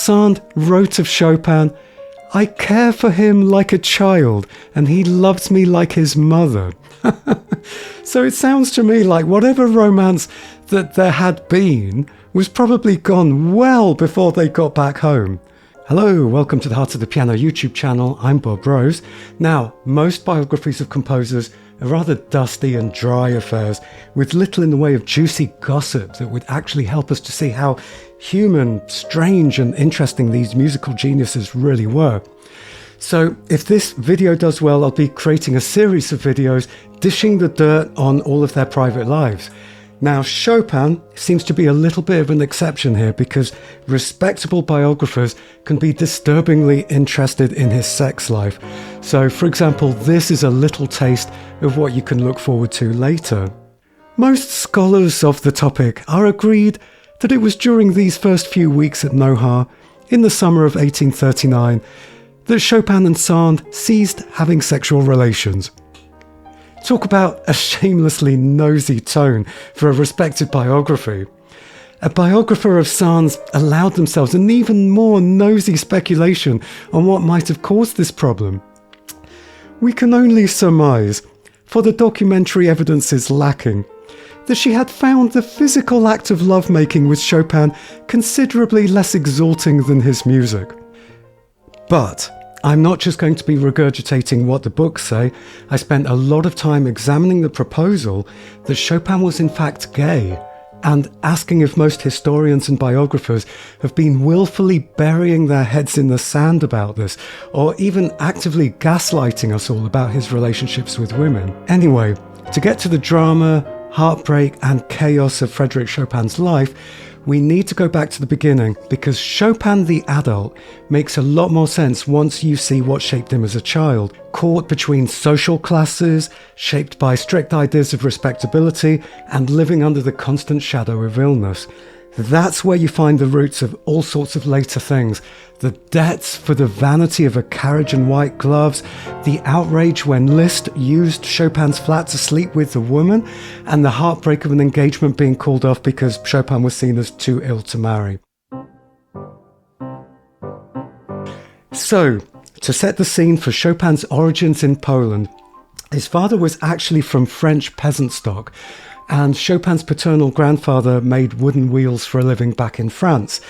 Sand wrote of Chopin, "I care for him like a child, and he loves me like his mother." So it sounds to me like whatever romance that there had been was probably gone well before they got back home. Hello, welcome to the Heart of the Piano YouTube channel. I'm Bob Rose. Now, most biographies of composers are rather dusty and dry affairs with little in the way of juicy gossip that would actually help us to see how human, strange and interesting these musical geniuses really were. So if this video does well, I'll be creating a series of videos dishing the dirt on all of their private lives. Now, Chopin seems to be a little bit of an exception here because respectable biographers can be disturbingly interested in his sex life. So, for example, this is a little taste of what you can look forward to later. Most scholars of the topic are agreed that it was during these first few weeks at Noha, in the summer of 1839, that Chopin and Sand ceased having sexual relations. Talk about a shamelessly nosy tone for a respected biography. A biographer of Sand's allowed themselves an even more nosy speculation on what might have caused this problem. We can only surmise, for the documentary evidence is lacking, that she had found the physical act of lovemaking with Chopin considerably less exalting than his music. But I'm not just going to be regurgitating what the books say. I spent a lot of time examining the proposal that Chopin was in fact gay, and asking if most historians and biographers have been willfully burying their heads in the sand about this, or even actively gaslighting us all about his relationships with women. Anyway, to get to the drama, heartbreak and chaos of Frédéric Chopin's life, we need to go back to the beginning, because Chopin the adult makes a lot more sense once you see what shaped him as a child. Caught between social classes, shaped by strict ideas of respectability, and living under the constant shadow of illness. That's where you find the roots of all sorts of later things. The debts for the vanity of a carriage and white gloves, the outrage when Liszt used Chopin's flat to sleep with a woman, and the heartbreak of an engagement being called off because Chopin was seen as too ill to marry. So, to set the scene for Chopin's origins in Poland, his father was actually from French peasant stock, and Chopin's paternal grandfather made wooden wheels for a living back in France.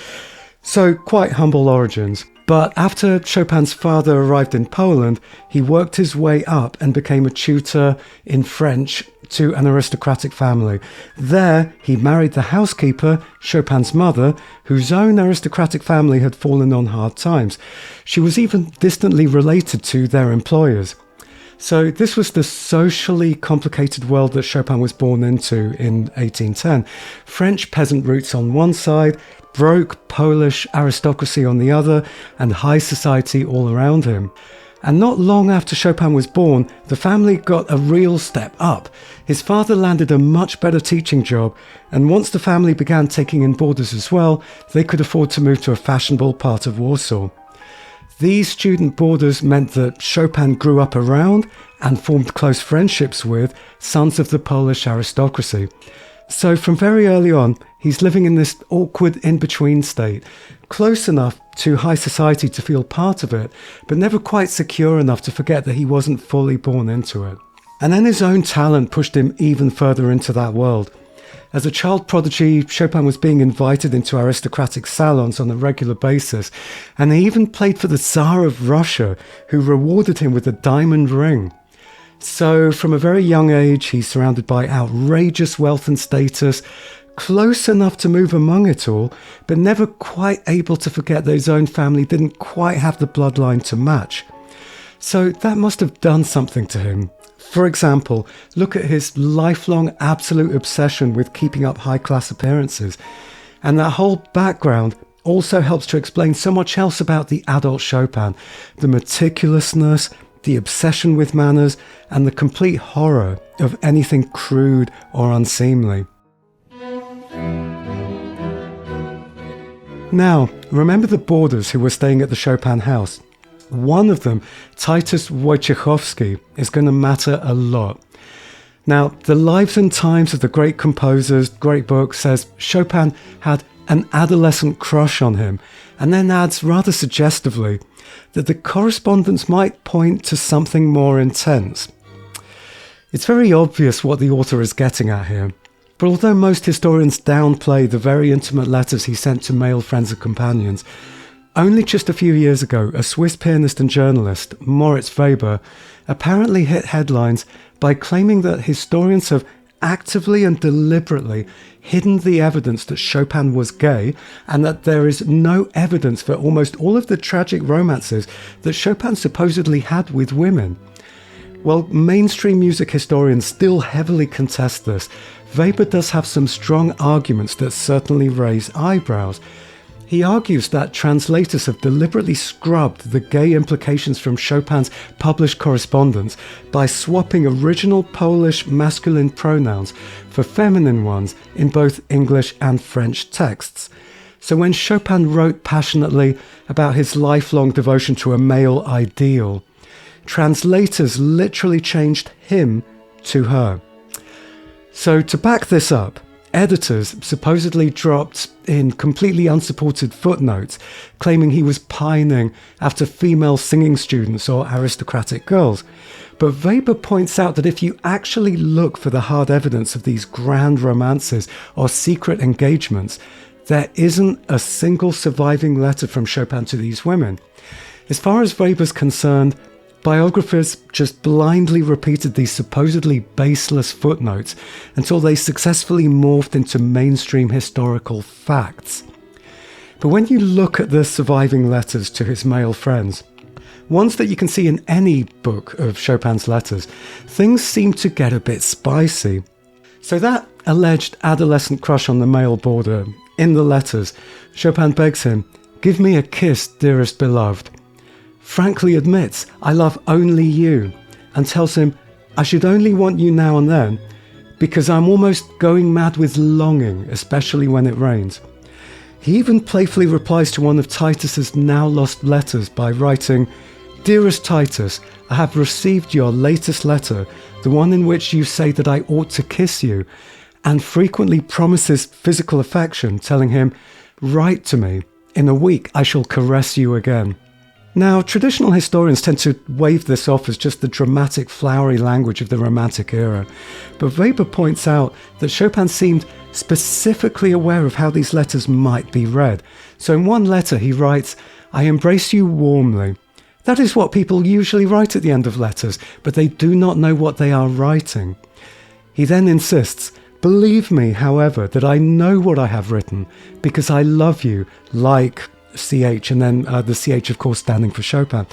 So quite humble origins. But after Chopin's father arrived in Poland, he worked his way up and became a tutor in French to an aristocratic family. There, he married the housekeeper, Chopin's mother, whose own aristocratic family had fallen on hard times. She was even distantly related to their employers. So this was the socially complicated world that Chopin was born into in 1810. French peasant roots on one side, broke Polish aristocracy on the other, and high society all around him. And not long after Chopin was born, the family got a real step up. His father landed a much better teaching job, and once the family began taking in boarders as well, they could afford to move to a fashionable part of Warsaw. These student boarders meant that Chopin grew up around and formed close friendships with sons of the Polish aristocracy. So from very early on, he's living in this awkward in-between state, close enough to high society to feel part of it, but never quite secure enough to forget that he wasn't fully born into it. And then his own talent pushed him even further into that world. As a child prodigy, Chopin was being invited into aristocratic salons on a regular basis, and he even played for the Tsar of Russia, who rewarded him with a diamond ring. So from a very young age, he's surrounded by outrageous wealth and status, close enough to move among it all, but never quite able to forget that his own family didn't quite have the bloodline to match. So that must have done something to him. For example, look at his lifelong absolute obsession with keeping up high-class appearances. And that whole background also helps to explain so much else about the adult Chopin. The meticulousness, the obsession with manners, and the complete horror of anything crude or unseemly. Now, remember the boarders who were staying at the Chopin house? One of them, Titus Wojciechowski, is going to matter a lot. Now, The Lives and Times of the Great Composers, great book, says Chopin had an adolescent crush on him, and then adds rather suggestively that the correspondence might point to something more intense. It's very obvious what the author is getting at here, but although most historians downplay the very intimate letters he sent to male friends and companions, only just a few years ago, a Swiss pianist and journalist, Moritz Weber, apparently hit headlines by claiming that historians have actively and deliberately hidden the evidence that Chopin was gay, and that there is no evidence for almost all of the tragic romances that Chopin supposedly had with women. While mainstream music historians still heavily contest this, Weber does have some strong arguments that certainly raise eyebrows. He argues that translators have deliberately scrubbed the gay implications from Chopin's published correspondence by swapping original Polish masculine pronouns for feminine ones in both English and French texts. So when Chopin wrote passionately about his lifelong devotion to a male ideal, translators literally changed him to her. So to back this up, editors supposedly dropped in completely unsupported footnotes claiming he was pining after female singing students or aristocratic girls. But Weber points out that if you actually look for the hard evidence of these grand romances or secret engagements, there isn't a single surviving letter from Chopin to these women. As far as Weber's concerned, biographers just blindly repeated these supposedly baseless footnotes until they successfully morphed into mainstream historical facts. But when you look at the surviving letters to his male friends, ones that you can see in any book of Chopin's letters, things seem to get a bit spicy. So that alleged adolescent crush on the male boarder, in the letters, Chopin begs him, "Give me a kiss, dearest beloved," frankly admits, "I love only you," and tells him, "I should only want you now and then, because I'm almost going mad with longing, especially when it rains." He even playfully replies to one of Titus's now lost letters by writing, "Dearest Titus, I have received your latest letter, the one in which you say that I ought to kiss you," and frequently promises physical affection, telling him, "Write to me, in a week I shall caress you again." Now, traditional historians tend to wave this off as just the dramatic, flowery language of the Romantic era, but Weber points out that Chopin seemed specifically aware of how these letters might be read. So in one letter he writes, "I embrace you warmly." That is what people usually write at the end of letters, but they do not know what they are writing. He then insists, "Believe me, however, that I know what I have written, because I love you, like CH," and then the CH, of course, standing for Chopin.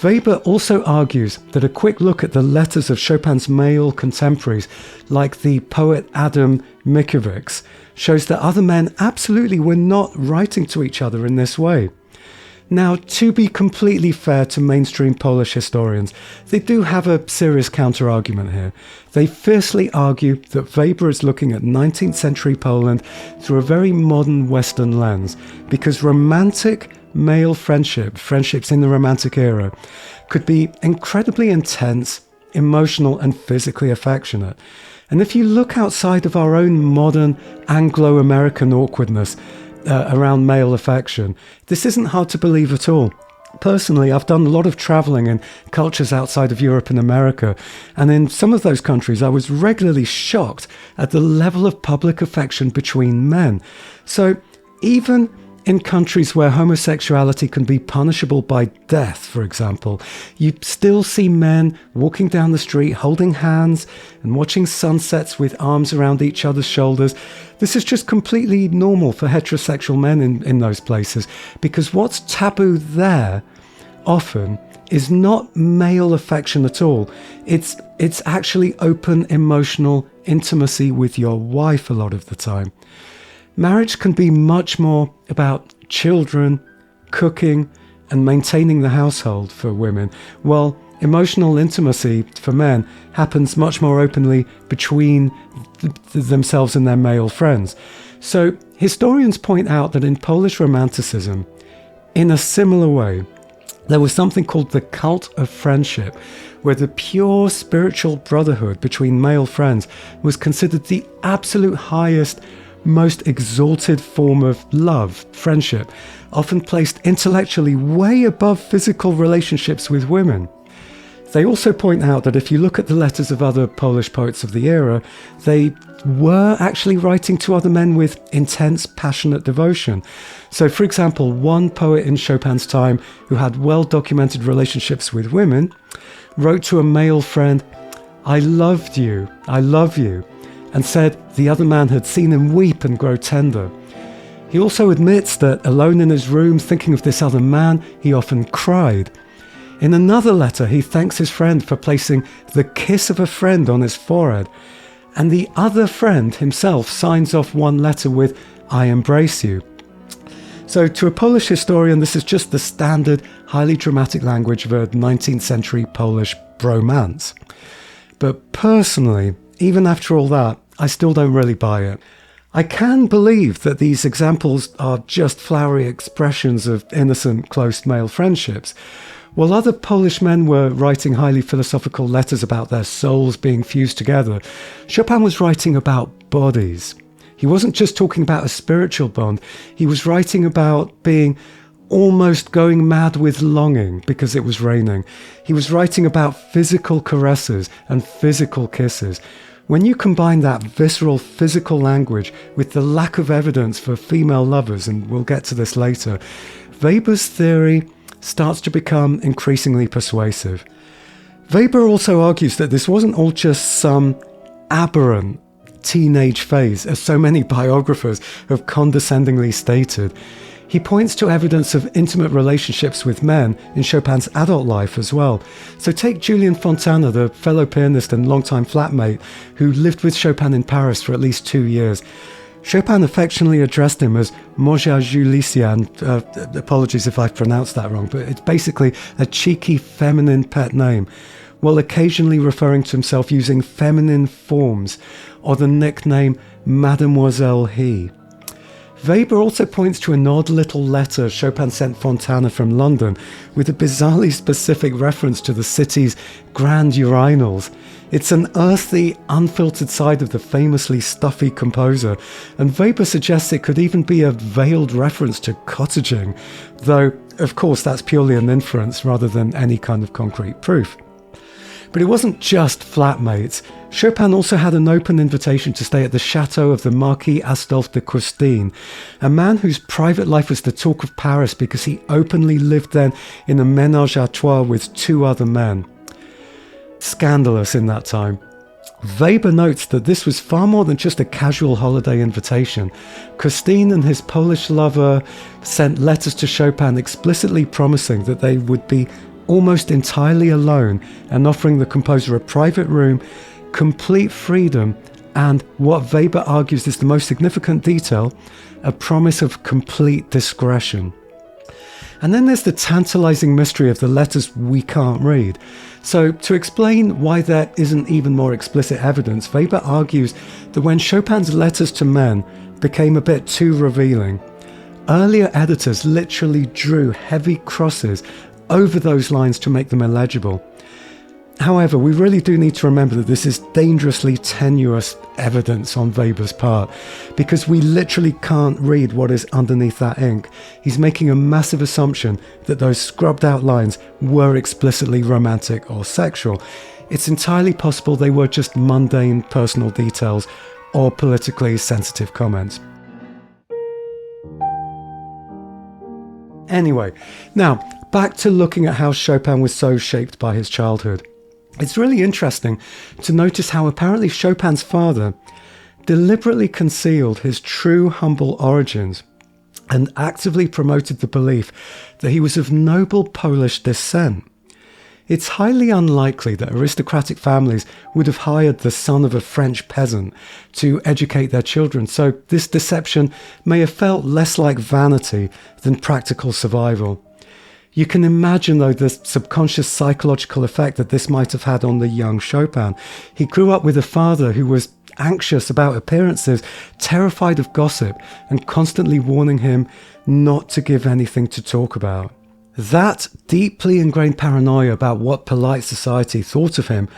Weber also argues that a quick look at the letters of Chopin's male contemporaries, like the poet Adam Mickiewicz, shows that other men absolutely were not writing to each other in this way. Now, to be completely fair to mainstream Polish historians, they do have a serious counter-argument here. They fiercely argue that Weber is looking at 19th century Poland through a very modern Western lens, because romantic male friendships in the Romantic era, could be incredibly intense, emotional and physically affectionate. And if you look outside of our own modern Anglo-American awkwardness, around male affection, this isn't hard to believe at all. Personally, I've done a lot of traveling in cultures outside of Europe and America, and in some of those countries I was regularly shocked at the level of public affection between men. So even in countries where homosexuality can be punishable by death, for example, you still see men walking down the street holding hands and watching sunsets with arms around each other's shoulders. This is just completely normal for heterosexual men in those places, because what's taboo there often is not male affection at all. It's actually open emotional intimacy with your wife a lot of the time. Marriage can be much more about children, cooking, and maintaining the household for women, while emotional intimacy for men happens much more openly between themselves and their male friends. So historians point out that in Polish Romanticism, in a similar way, there was something called the cult of friendship, where the pure spiritual brotherhood between male friends was considered the absolute highest most exalted form of love, friendship, often placed intellectually way above physical relationships with women. They also point out that if you look at the letters of other Polish poets of the era, they were actually writing to other men with intense, passionate devotion. So, for example, one poet in Chopin's time who had well-documented relationships with women wrote to a male friend, "I loved you, I love you," and said the other man had seen him weep and grow tender. He also admits that alone in his room, thinking of this other man, he often cried. In another letter, he thanks his friend for placing the kiss of a friend on his forehead, and the other friend himself signs off one letter with, "I embrace you." So to a Polish historian, this is just the standard, highly dramatic language of a 19th century Polish bromance. But personally, even after all that, I still don't really buy it. I can believe that these examples are just flowery expressions of innocent, close male friendships. While other Polish men were writing highly philosophical letters about their souls being fused together, Chopin was writing about bodies. He wasn't just talking about a spiritual bond, he was writing about being almost going mad with longing because it was raining. He was writing about physical caresses and physical kisses. When you combine that visceral physical language with the lack of evidence for female lovers, and we'll get to this later, Weber's theory starts to become increasingly persuasive. Weber also argues that this wasn't all just some aberrant teenage phase, as so many biographers have condescendingly stated. He points to evidence of intimate relationships with men in Chopin's adult life as well. So take Julien Fontana, the fellow pianist and longtime flatmate who lived with Chopin in Paris for at least 2 years. Chopin affectionately addressed him as Moja Julician. Apologies if I've pronounced that wrong, but it's basically a cheeky feminine pet name, while occasionally referring to himself using feminine forms or the nickname Mademoiselle He. Weber also points to an odd little letter Chopin sent Fontana from London with a bizarrely specific reference to the city's grand urinals. It's an earthy, unfiltered side of the famously stuffy composer, and Weber suggests it could even be a veiled reference to cottaging, though, of course, that's purely an inference rather than any kind of concrete proof. But it wasn't just flatmates. Chopin also had an open invitation to stay at the chateau of the Marquis Astolphe de Custine, a man whose private life was the talk of Paris because he openly lived then in a ménage à trois with 2 other men. Scandalous in that time. Weber notes that this was far more than just a casual holiday invitation. Custine and his Polish lover sent letters to Chopin explicitly promising that they would be almost entirely alone and offering the composer a private room, complete freedom, and what Weber argues is the most significant detail, a promise of complete discretion. And then there's the tantalizing mystery of the letters we can't read. So to explain why there isn't even more explicit evidence, Weber argues that when Chopin's letters to men became a bit too revealing, earlier editors literally drew heavy crosses over those lines to make them illegible. However, we really do need to remember that this is dangerously tenuous evidence on Weber's part, because we literally can't read what is underneath that ink. He's making a massive assumption that those scrubbed out lines were explicitly romantic or sexual. It's entirely possible they were just mundane personal details or politically sensitive comments. Anyway, now back to looking at how Chopin was so shaped by his childhood. It's really interesting to notice how apparently Chopin's father deliberately concealed his true humble origins and actively promoted the belief that he was of noble Polish descent. It's highly unlikely that aristocratic families would have hired the son of a French peasant to educate their children, so this deception may have felt less like vanity than practical survival. You can imagine, though, the subconscious psychological effect that this might have had on the young Chopin. He grew up with a father who was anxious about appearances, terrified of gossip, and constantly warning him not to give anything to talk about. That deeply ingrained paranoia about what polite society thought of him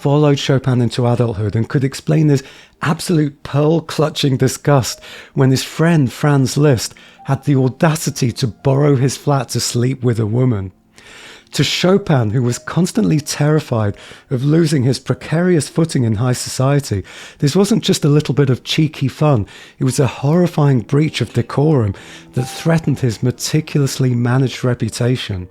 followed Chopin into adulthood and could explain his absolute pearl-clutching disgust when his friend Franz Liszt had the audacity to borrow his flat to sleep with a woman. To Chopin, who was constantly terrified of losing his precarious footing in high society, this wasn't just a little bit of cheeky fun, it was a horrifying breach of decorum that threatened his meticulously managed reputation.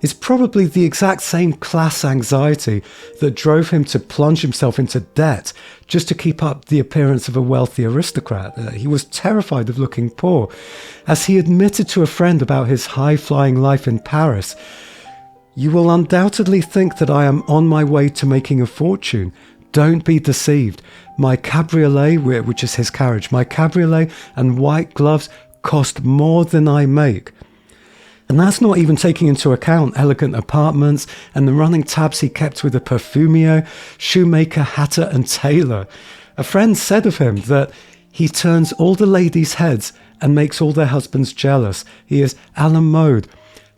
It's probably the exact same class anxiety that drove him to plunge himself into debt just to keep up the appearance of a wealthy aristocrat. He was terrified of looking poor. As he admitted to a friend about his high-flying life in Paris, "You will undoubtedly think that I am on my way to making a fortune. Don't be deceived. My cabriolet," which is his carriage, "my cabriolet and white gloves cost more than I make." And that's not even taking into account elegant apartments and the running tabs he kept with a perfumier, shoemaker, hatter and tailor. A friend said of him that he turns all the ladies' heads and makes all their husbands jealous. He is à la mode.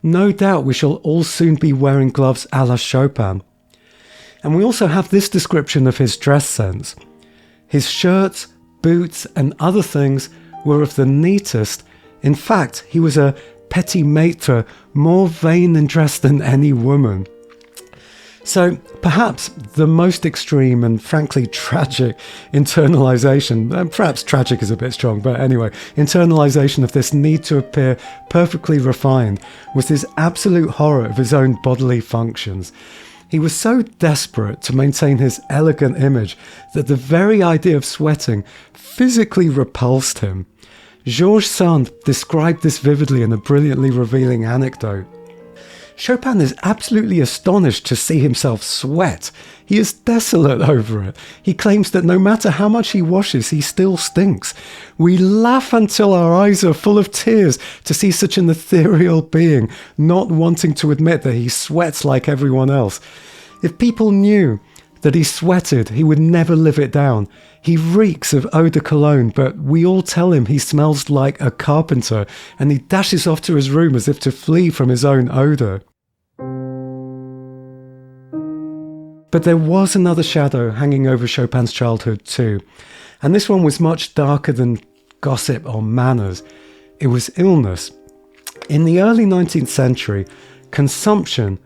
No doubt we shall all soon be wearing gloves à la Chopin. And we also have this description of his dress sense. His shirts, boots and other things were of the neatest. In fact, he was a petit maître, more vain in dress than any woman. So perhaps the most extreme and frankly tragic internalization, perhaps tragic is a bit strong, but anyway, internalization of this need to appear perfectly refined was his absolute horror of his own bodily functions. He was so desperate to maintain his elegant image that the very idea of sweating physically repulsed him. Georges Sand described this vividly in a brilliantly revealing anecdote. Chopin is absolutely astonished to see himself sweat. He is desolate over it. He claims that no matter how much he washes, he still stinks. We laugh until our eyes are full of tears to see such an ethereal being not wanting to admit that he sweats like everyone else. If people knew that he sweated, he would never live it down. He reeks of eau de cologne, but we all tell him he smells like a carpenter, and he dashes off to his room as if to flee from his own odour. But there was another shadow hanging over Chopin's childhood too, and this one was much darker than gossip or manners. It was illness. In the early 19th century, consumption,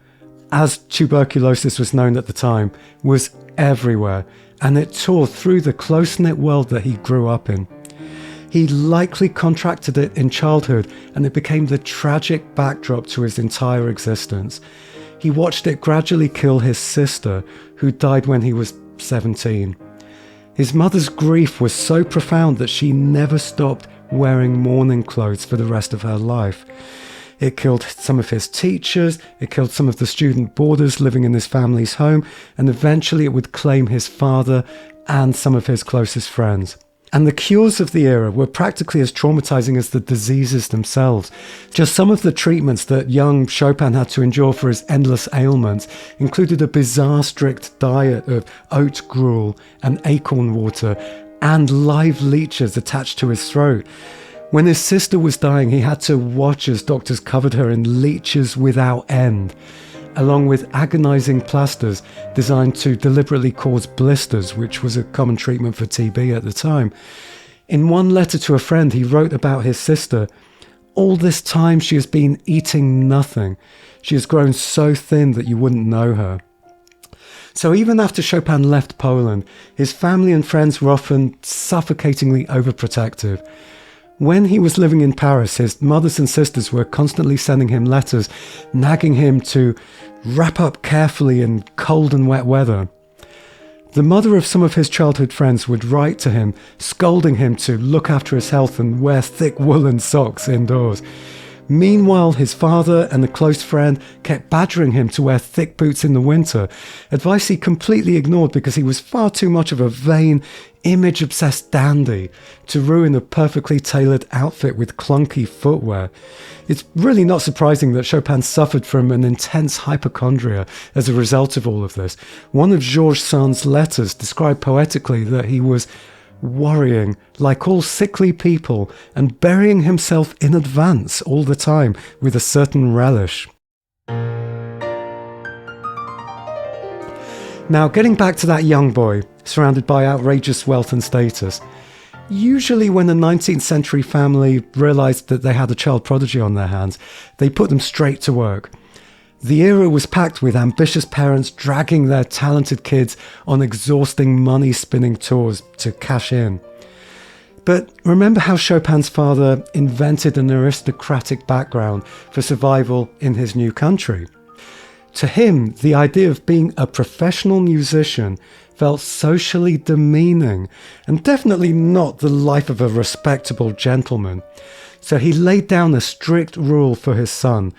as tuberculosis was known at the time, was everywhere, and it tore through the close-knit world that he grew up in. He likely contracted it in childhood, and it became the tragic backdrop to his entire existence. He watched it gradually kill his sister, who died when he was 17. His mother's grief was so profound that she never stopped wearing mourning clothes for the rest of her life. It killed some of his teachers, it killed some of the student boarders living in his family's home, and eventually it would claim his father and some of his closest friends. And the cures of the era were practically as traumatizing as the diseases themselves. Just some of the treatments that young Chopin had to endure for his endless ailments included a bizarre strict diet of oat gruel and acorn water and live leeches attached to his throat. When his sister was dying, he had to watch as doctors covered her in leeches without end, along with agonizing plasters designed to deliberately cause blisters, which was a common treatment for TB at the time. In one letter to a friend, he wrote about his sister, "All this time she has been eating nothing. She has grown so thin that you wouldn't know her." So even after Chopin left Poland, his family and friends were often suffocatingly overprotective. When he was living in Paris, his mothers and sisters were constantly sending him letters, nagging him to wrap up carefully in cold and wet weather. The mother of some of his childhood friends would write to him, scolding him to look after his health and wear thick woolen socks indoors. Meanwhile, his father and a close friend kept badgering him to wear thick boots in the winter, advice he completely ignored because he was far too much of a vain, image-obsessed dandy to ruin a perfectly tailored outfit with clunky footwear. It's really not surprising that Chopin suffered from an intense hypochondria as a result of all of this. One of Georges Sand's letters described poetically that he was worrying like all sickly people and burying himself in advance all the time with a certain relish. Now, getting back to that young boy, surrounded by outrageous wealth and status, usually when a 19th century family realised that they had a child prodigy on their hands, they put them straight to work. The era was packed with ambitious parents dragging their talented kids on exhausting money-spinning tours to cash in. But remember how Chopin's father invented an aristocratic background for survival in his new country. To him, the idea of being a professional musician felt socially demeaning and definitely not the life of a respectable gentleman. So he laid down a strict rule for his son.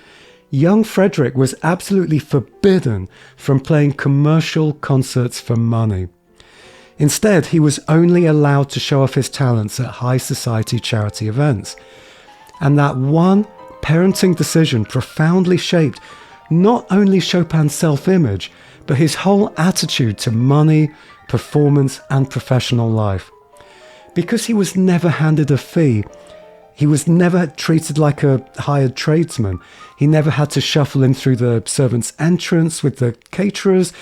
Young Frédéric was absolutely forbidden from playing commercial concerts for money. Instead, he was only allowed to show off his talents at high society charity events. And that one parenting decision profoundly shaped not only Chopin's self-image, but his whole attitude to money, performance, and professional life. Because he was never handed a fee, he was never treated like a hired tradesman. He never had to shuffle in through the servants' entrance with the caterers.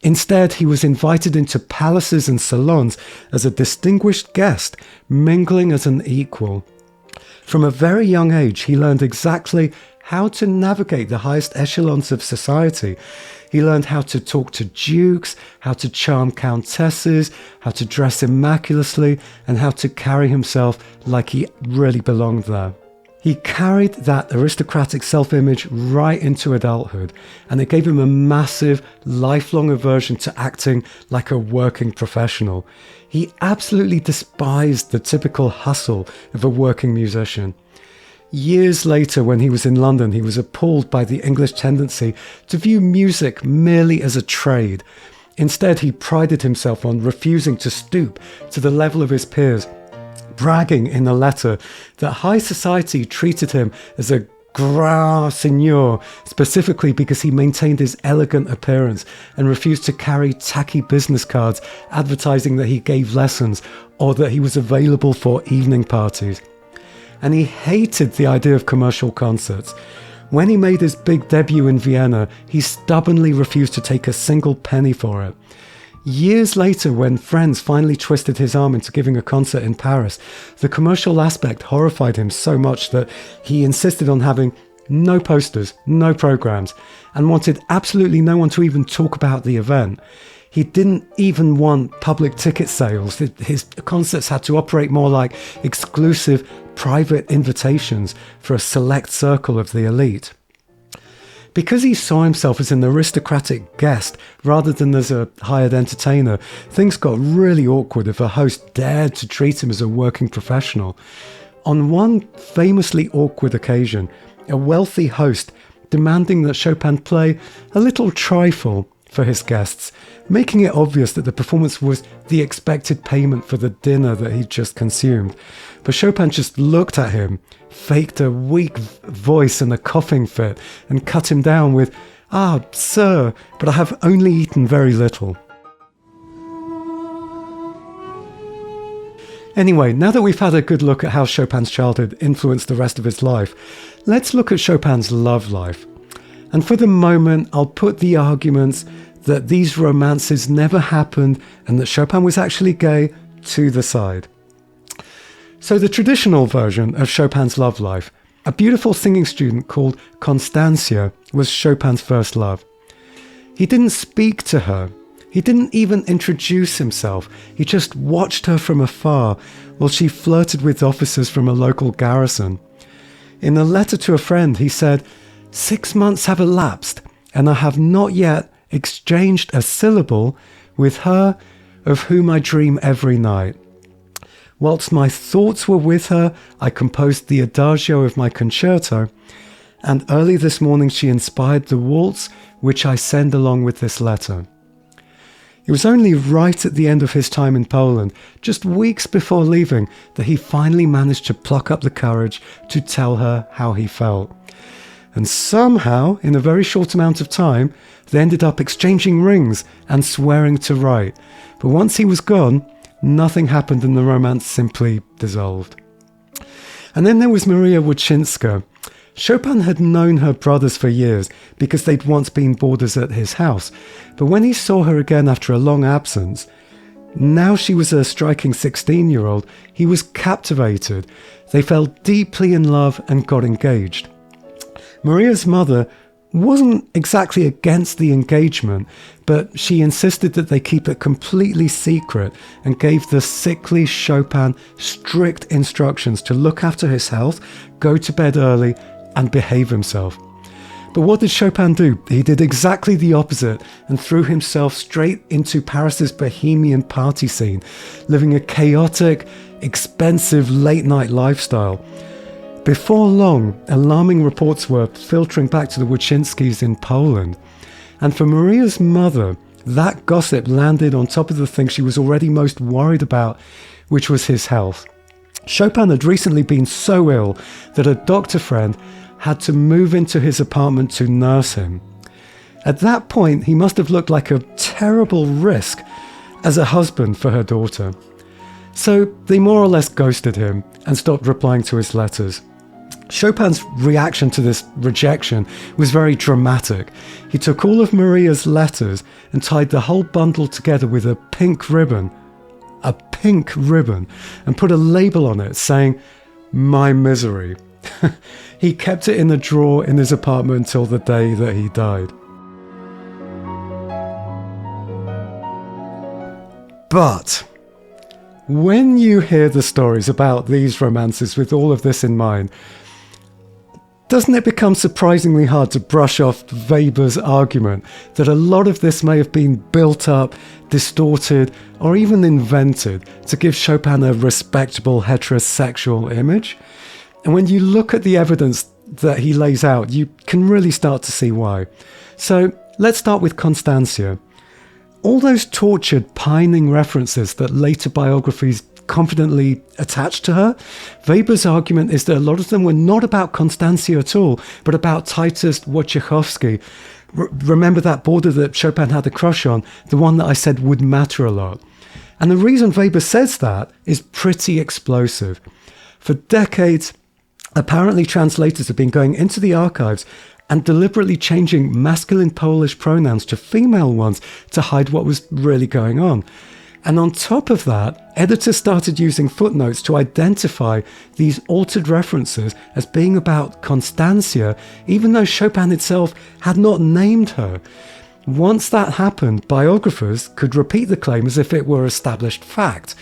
Instead, he was invited into palaces and salons as a distinguished guest, mingling as an equal. From a very young age, he learned exactly how to navigate the highest echelons of society. He learned how to talk to dukes, how to charm countesses, how to dress immaculaately, and how to carry himself like he really belonged there. He carried that aristocratic self-image right into adulthood, and it gave him a massive, lifelong aversion to acting like a working professional. He absolutely despised the typical hustle of a working musician. Years later, when he was in London, he was appalled by the English tendency to view music merely as a trade. Instead, he prided himself on refusing to stoop to the level of his peers, bragging in a letter that high society treated him as a grand seigneur, specifically because he maintained his elegant appearance and refused to carry tacky business cards advertising that he gave lessons or that he was available for evening parties. And he hated the idea of commercial concerts. When he made his big debut in Vienna, he stubbornly refused to take a single penny for it. Years later, when friends finally twisted his arm into giving a concert in Paris, the commercial aspect horrified him so much that he insisted on having no posters, no programs, and wanted absolutely no one to even talk about the event. He didn't even want public ticket sales. His concerts had to operate more like exclusive private invitations for a select circle of the elite. Because he saw himself as an aristocratic guest rather than as a hired entertainer, things got really awkward if a host dared to treat him as a working professional. On one famously awkward occasion, a wealthy host demanding that Chopin play a little trifle for his guests, making it obvious that the performance was the expected payment for the dinner that he'd just consumed. But Chopin just looked at him, faked a weak voice and a coughing fit, and cut him down with, "Ah, sir, but I have only eaten very little." Anyway, now that we've had a good look at how Chopin's childhood influenced the rest of his life, let's look at Chopin's love life. And for the moment, I'll put the arguments that these romances never happened and that Chopin was actually gay to the side. So the traditional version of Chopin's love life, a beautiful singing student called Constantia, was Chopin's first love. He didn't speak to her. He didn't even introduce himself. He just watched her from afar while she flirted with officers from a local garrison. In a letter to a friend, he said, "6 months have elapsed, and I have not yet exchanged a syllable with her of whom I dream every night. Whilst my thoughts were with her, I composed the adagio of my concerto, and early this morning she inspired the waltz which I send along with this letter." It was only right at the end of his time in Poland, just weeks before leaving, that he finally managed to pluck up the courage to tell her how he felt. And somehow, in a very short amount of time, they ended up exchanging rings and swearing to write. But once he was gone, nothing happened and the romance simply dissolved. And then there was Maria Wodzinska. Chopin had known her brothers for years because they'd once been boarders at his house, but when he saw her again after a long absence, now she was a striking 16-year-old, he was captivated. They fell deeply in love and got engaged. Maria's mother wasn't exactly against the engagement, but she insisted that they keep it completely secret and gave the sickly Chopin strict instructions to look after his health, go to bed early, and behave himself. But what did Chopin do? He did exactly the opposite and threw himself straight into Paris's bohemian party scene, living a chaotic, expensive late-night lifestyle. Before long, alarming reports were filtering back to the Wojcinskis in Poland. And for Maria's mother, that gossip landed on top of the thing she was already most worried about, which was his health. Chopin had recently been so ill that a doctor friend had to move into his apartment to nurse him. At that point, he must have looked like a terrible risk as a husband for her daughter. So they more or less ghosted him and stopped replying to his letters. Chopin's reaction to this rejection was very dramatic. He took all of Maria's letters and tied the whole bundle together with a pink ribbon, and put a label on it saying, "My misery." He kept it in a drawer in his apartment until the day that he died. But when you hear the stories about these romances with all of this in mind, doesn't it become surprisingly hard to brush off Weber's argument that a lot of this may have been built up, distorted, or even invented to give Chopin a respectable heterosexual image? And when you look at the evidence that he lays out, you can really start to see why. So let's start with Constantia. All those tortured, pining references that later biographies confidently attached to her, Weber's argument is that a lot of them were not about Constantia at all, but about Titus Wojciechowski. Remember that boarder that Chopin had a crush on, the one that I said would matter a lot. And the reason Weber says that is pretty explosive. For decades, apparently translators have been going into the archives and deliberately changing masculine Polish pronouns to female ones to hide what was really going on. And on top of that, editors started using footnotes to identify these altered references as being about Constantia, even though Chopin itself had not named her. Once that happened, biographers could repeat the claim as if it were established fact.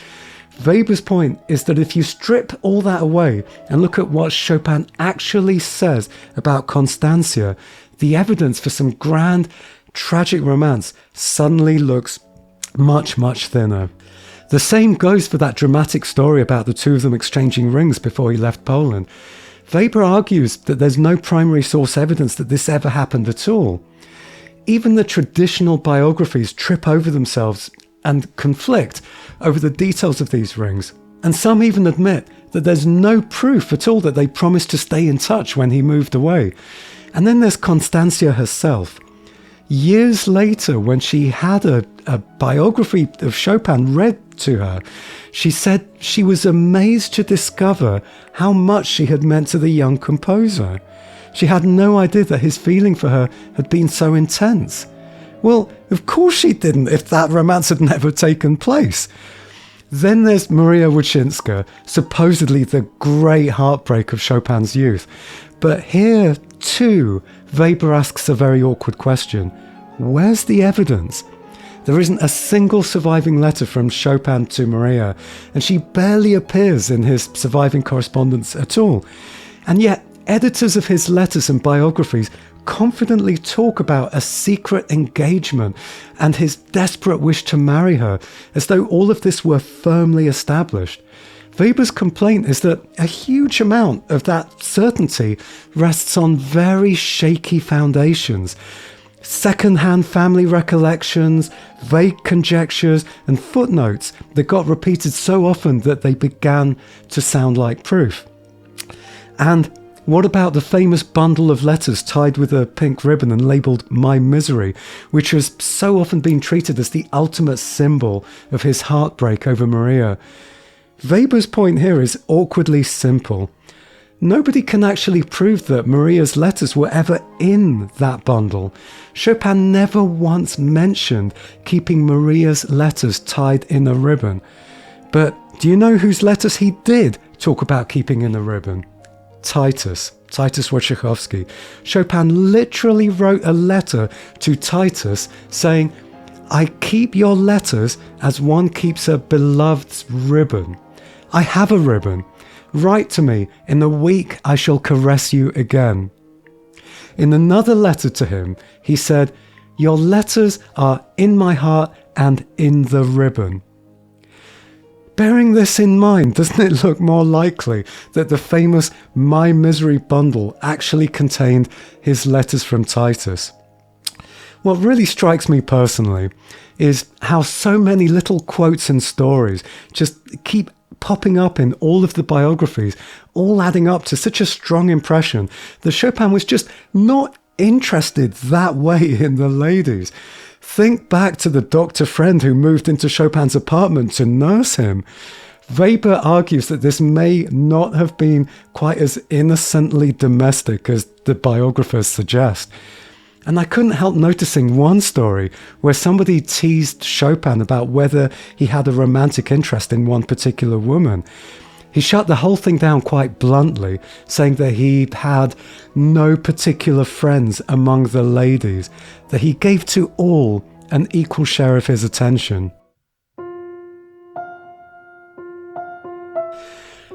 Weber's point is that if you strip all that away and look at what Chopin actually says about Constantia, the evidence for some grand, tragic romance suddenly looks much, much thinner. The same goes for that dramatic story about the two of them exchanging rings before he left Poland. Weber argues that there's no primary source evidence that this ever happened at all. Even the traditional biographies trip over themselves and conflict over the details of these rings. And some even admit that there's no proof at all that they promised to stay in touch when he moved away. And then there's Constantia herself. Years later, when she had a biography of Chopin read to her, she said she was amazed to discover how much she had meant to the young composer. She had no idea that his feeling for her had been so intense. Well, of course she didn't if that romance had never taken place. Then there's Maria Wojcinska, supposedly the great heartbreak of Chopin's youth. But here, too, Weber asks a very awkward question. Where's the evidence? There isn't a single surviving letter from Chopin to Maria, and she barely appears in his surviving correspondence at all. And yet, editors of his letters and biographies confidently talk about a secret engagement and his desperate wish to marry her, as though all of this were firmly established. Weber's complaint is that a huge amount of that certainty rests on very shaky foundations. Second-hand family recollections, vague conjectures, and footnotes that got repeated so often that they began to sound like proof. And what about the famous bundle of letters tied with a pink ribbon and labelled "My Misery," which has so often been treated as the ultimate symbol of his heartbreak over Maria? Weber's point here is awkwardly simple. Nobody can actually prove that Maria's letters were ever in that bundle. Chopin never once mentioned keeping Maria's letters tied in a ribbon. But do you know whose letters he did talk about keeping in a ribbon? Titus Wojciechowski. Chopin literally wrote a letter to Titus saying, "I keep your letters as one keeps a beloved's ribbon. I have a ribbon. Write to me. In a week I shall caress you again." In another letter to him, he said, "Your letters are in my heart and in the ribbon." Bearing this in mind, doesn't it look more likely that the famous My Misery bundle actually contained his letters from Titus? What really strikes me personally is how so many little quotes and stories just keep popping up in all of the biographies, all adding up to such a strong impression that Chopin was just not interested that way in the ladies. Think back to the doctor friend who moved into Chopin's apartment to nurse him. Weber argues that this may not have been quite as innocently domestic as the biographers suggest. And I couldn't help noticing one story where somebody teased Chopin about whether he had a romantic interest in one particular woman. He shut the whole thing down quite bluntly, saying that he had no particular friends among the ladies, that he gave to all an equal share of his attention.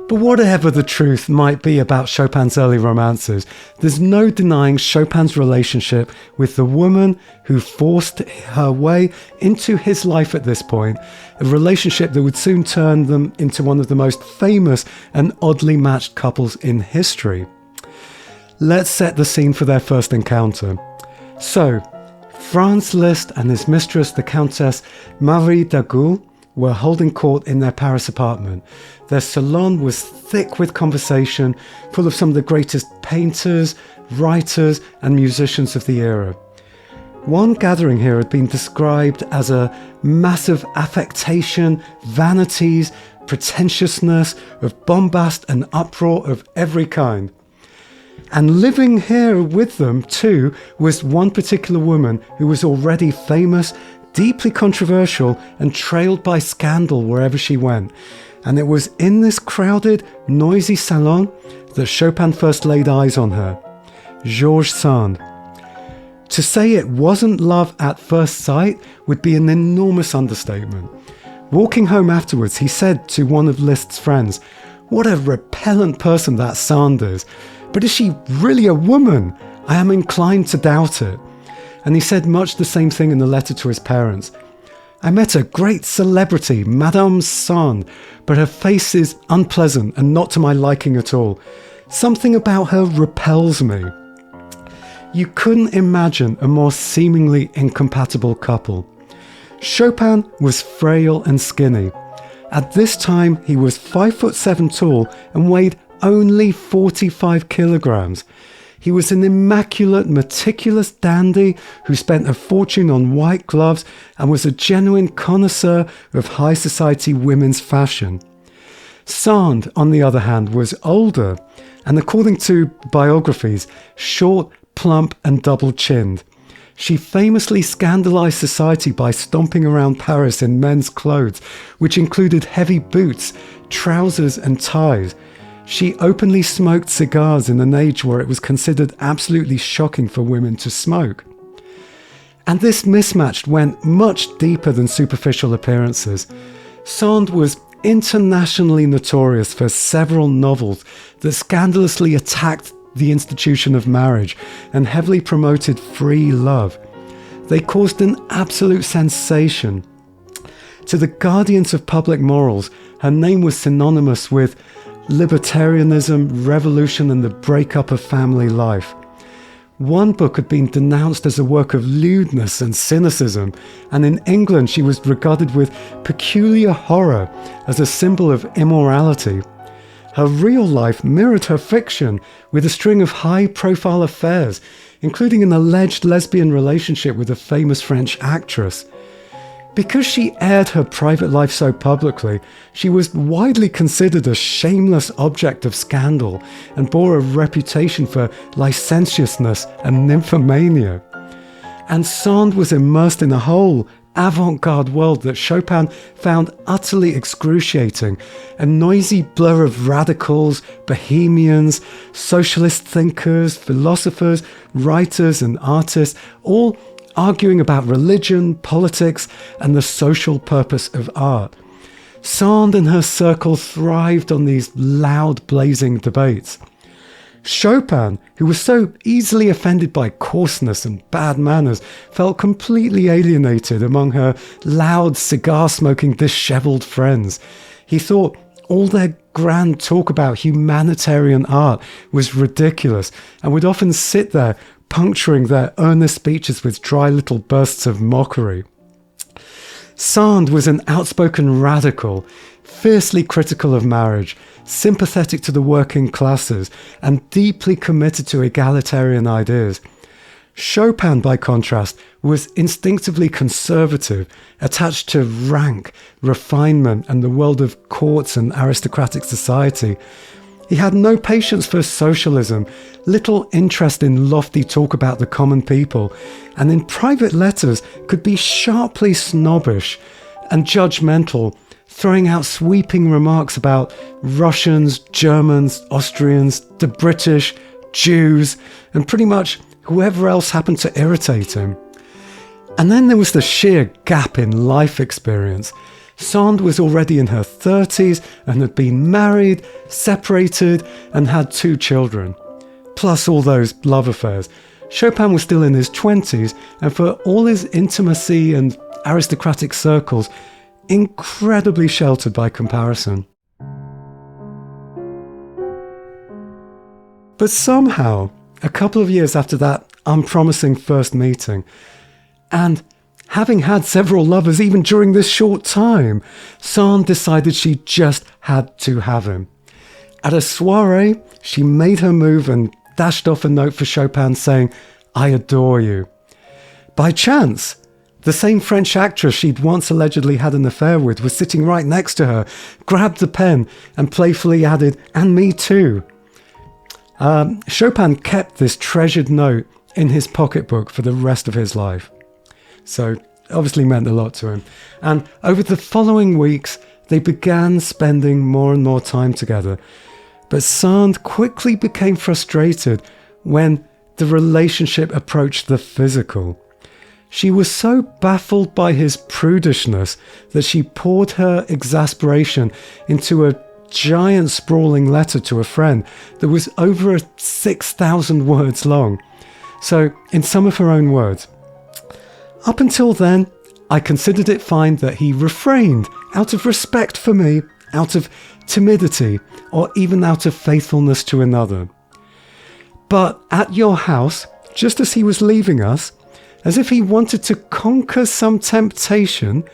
But whatever the truth might be about Chopin's early romances, there's no denying Chopin's relationship with the woman who forced her way into his life at this point, a relationship that would soon turn them into one of the most famous and oddly matched couples in history. Let's set the scene for their first encounter. So, Franz Liszt and his mistress, the Countess Marie d'Agoult, were holding court in their Paris apartment. Their salon was thick with conversation, full of some of the greatest painters, writers, and musicians of the era. One gathering here had been described as a massive affectation, vanities, pretentiousness, of bombast and uproar of every kind. And living here with them, too, was one particular woman who was already famous, deeply controversial, and trailed by scandal wherever she went. And it was in this crowded, noisy salon that Chopin first laid eyes on her, Georges Sand. To say it wasn't love at first sight would be an enormous understatement. Walking home afterwards, he said to one of Liszt's friends, "What a repellent person that Sand is. But is she really a woman? I am inclined to doubt it." And he said much the same thing in the letter to his parents. "I met a great celebrity, Madame Sand, but her face is unpleasant and not to my liking at all. Something about her repels me." You couldn't imagine a more seemingly incompatible couple. Chopin was frail and skinny. At this time, he was 5'7" tall and weighed only 45 kilograms. He was an immaculate, meticulous dandy who spent a fortune on white gloves and was a genuine connoisseur of high society women's fashion. Sand, on the other hand, was older and, according to biographies, short, plump and double-chinned. She famously scandalized society by stomping around Paris in men's clothes, which included heavy boots, trousers and ties. She openly smoked cigars in an age where it was considered absolutely shocking for women to smoke. And this mismatch went much deeper than superficial appearances. Sand was internationally notorious for several novels that scandalously attacked the institution of marriage and heavily promoted free love. They caused an absolute sensation. To the guardians of public morals, her name was synonymous with libertarianism, revolution, and the breakup of family life. One book had been denounced as a work of lewdness and cynicism, and in England she was regarded with peculiar horror as a symbol of immorality. Her real life mirrored her fiction with a string of high-profile affairs, including an alleged lesbian relationship with a famous French actress. Because she aired her private life so publicly, she was widely considered a shameless object of scandal and bore a reputation for licentiousness and nymphomania. And Sand was immersed in a whole avant-garde world that Chopin found utterly excruciating, a noisy blur of radicals, bohemians, socialist thinkers, philosophers, writers and artists, all arguing about religion, politics, and the social purpose of art. Sand and her circle thrived on these loud, blazing debates. Chopin, who was so easily offended by coarseness and bad manners, felt completely alienated among her loud, cigar-smoking, dishevelled friends. He thought all their grand talk about humanitarian art was ridiculous and would often sit there puncturing their earnest speeches with dry little bursts of mockery. Sand was an outspoken radical, fiercely critical of marriage, sympathetic to the working classes, and deeply committed to egalitarian ideas. Chopin, by contrast, was instinctively conservative, attached to rank, refinement, and the world of courts and aristocratic society. He had no patience for socialism, little interest in lofty talk about the common people, and in private letters could be sharply snobbish and judgmental, throwing out sweeping remarks about Russians, Germans, Austrians, the British, Jews, and pretty much whoever else happened to irritate him. And then there was the sheer gap in life experience. Sand was already in her 30s and had been married, separated, and had 2 children. Plus all those love affairs. Chopin was still in his 20s, and for all his intimacy and aristocratic circles, incredibly sheltered by comparison. But somehow, a couple of years after that unpromising first meeting, and having had several lovers even during this short time, Sand decided she just had to have him. At a soiree, she made her move and dashed off a note for Chopin saying, "I adore you." By chance, the same French actress she'd once allegedly had an affair with was sitting right next to her, grabbed the pen and playfully added, "And me too." Chopin kept this treasured note in his pocketbook for the rest of his life. So obviously meant a lot to him. And over the following weeks, they began spending more and more time together. But Sand quickly became frustrated when the relationship approached the physical. She was so baffled by his prudishness that she poured her exasperation into a giant sprawling letter to a friend that was over 6,000 words long. So, in some of her own words, "Up until then, I considered it fine that he refrained out of respect for me, out of timidity, or even out of faithfulness to another. But at your house, just as he was leaving us, as if he wanted to conquer some temptation,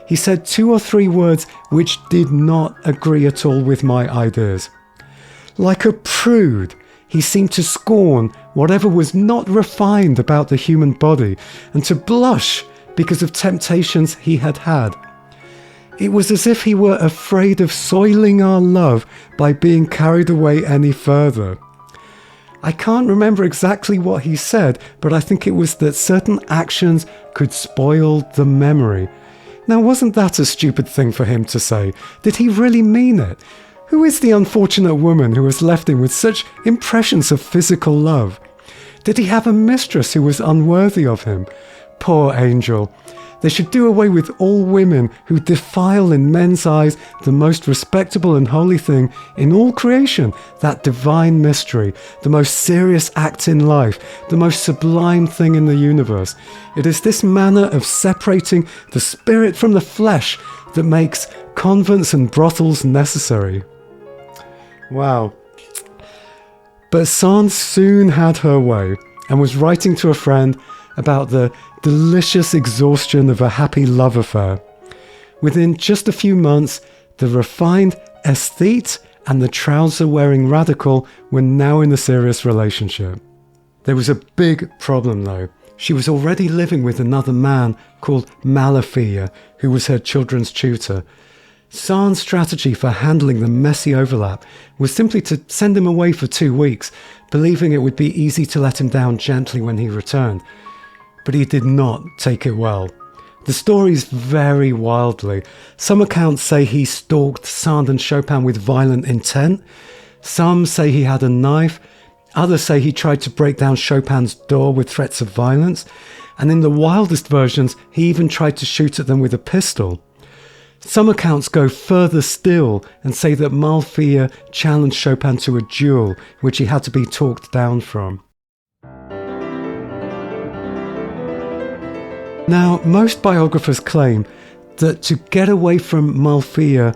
he said 2 or 3 words which did not agree at all with my ideas. Like a prude, he seemed to scorn whatever was not refined about the human body and to blush because of temptations he had had. It was as if he were afraid of soiling our love by being carried away any further. I can't remember exactly what he said, but I think it was that certain actions could spoil the memory. Now, wasn't that a stupid thing for him to say? Did he really mean it? Who is the unfortunate woman who has left him with such impressions of physical love? Did he have a mistress who was unworthy of him? Poor angel. They should do away with all women who defile in men's eyes the most respectable and holy thing in all creation, that divine mystery, the most serious act in life, the most sublime thing in the universe. It is this manner of separating the spirit from the flesh that makes convents and brothels necessary. Wow. But Sand soon had her way and was writing to a friend about the delicious exhaustion of a happy love affair. Within just a few months, the refined aesthete and the trouser-wearing radical were now in a serious relationship. There was a big problem though. She was already living with another man called Malafia, who was her children's tutor. Sand's strategy for handling the messy overlap was simply to send him away for 2 weeks, believing it would be easy to let him down gently when he returned. But he did not take it well. The stories vary wildly. Some accounts say he stalked Sand and Chopin with violent intent. Some say he had a knife. Others say he tried to break down Chopin's door with threats of violence. And in the wildest versions, he even tried to shoot at them with a pistol. Some accounts go further still and say that Malafia challenged Chopin to a duel, which he had to be talked down from. Now, most biographers claim that to get away from Malafia,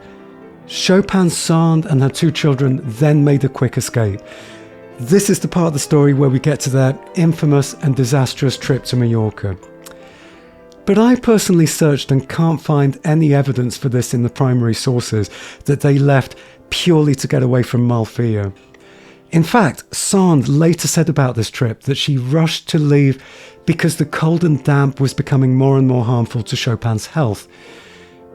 Chopin's Sand and her 2 children then made a quick escape. This is the part of the story where we get to their infamous and disastrous trip to Majorca. But I personally searched and can't find any evidence for this in the primary sources, that they left purely to get away from Malafia. In fact, Sand later said about this trip that she rushed to leave because the cold and damp was becoming more and more harmful to Chopin's health.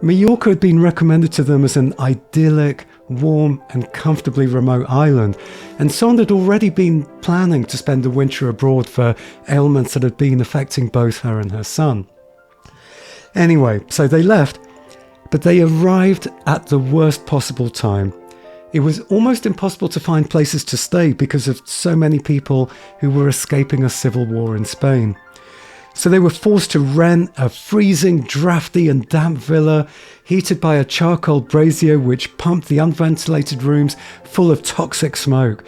Majorca had been recommended to them as an idyllic, warm and comfortably remote island, and Sand had already been planning to spend the winter abroad for ailments that had been affecting both her and her son. Anyway, so they left, but they arrived at the worst possible time. It was almost impossible to find places to stay because of so many people who were escaping a civil war in Spain. So they were forced to rent a freezing, drafty and damp villa heated by a charcoal brazier which pumped the unventilated rooms full of toxic smoke.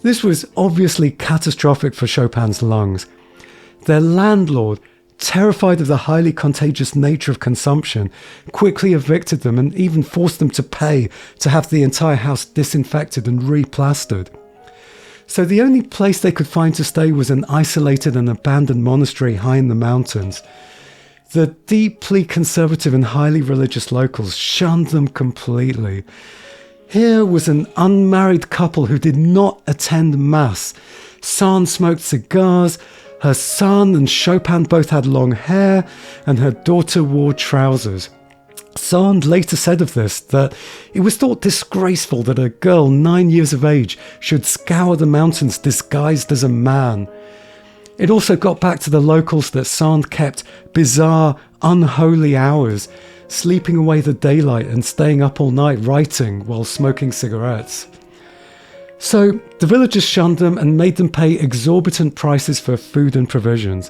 This was obviously catastrophic for Chopin's lungs. Their landlord, terrified of the highly contagious nature of consumption, quickly evicted them and even forced them to pay to have the entire house disinfected and replastered. So the only place they could find to stay was an isolated and abandoned monastery high in the mountains. The deeply conservative and highly religious locals shunned them completely. Here was an unmarried couple who did not attend mass. Sand smoked cigars. Her son and Chopin both had long hair, and her daughter wore trousers. Sand later said of this that it was thought disgraceful that a girl 9 years of age should scour the mountains disguised as a man. It also got back to the locals that Sand kept bizarre, unholy hours, sleeping away the daylight and staying up all night writing while smoking cigarettes. So the villagers shunned them and made them pay exorbitant prices for food and provisions.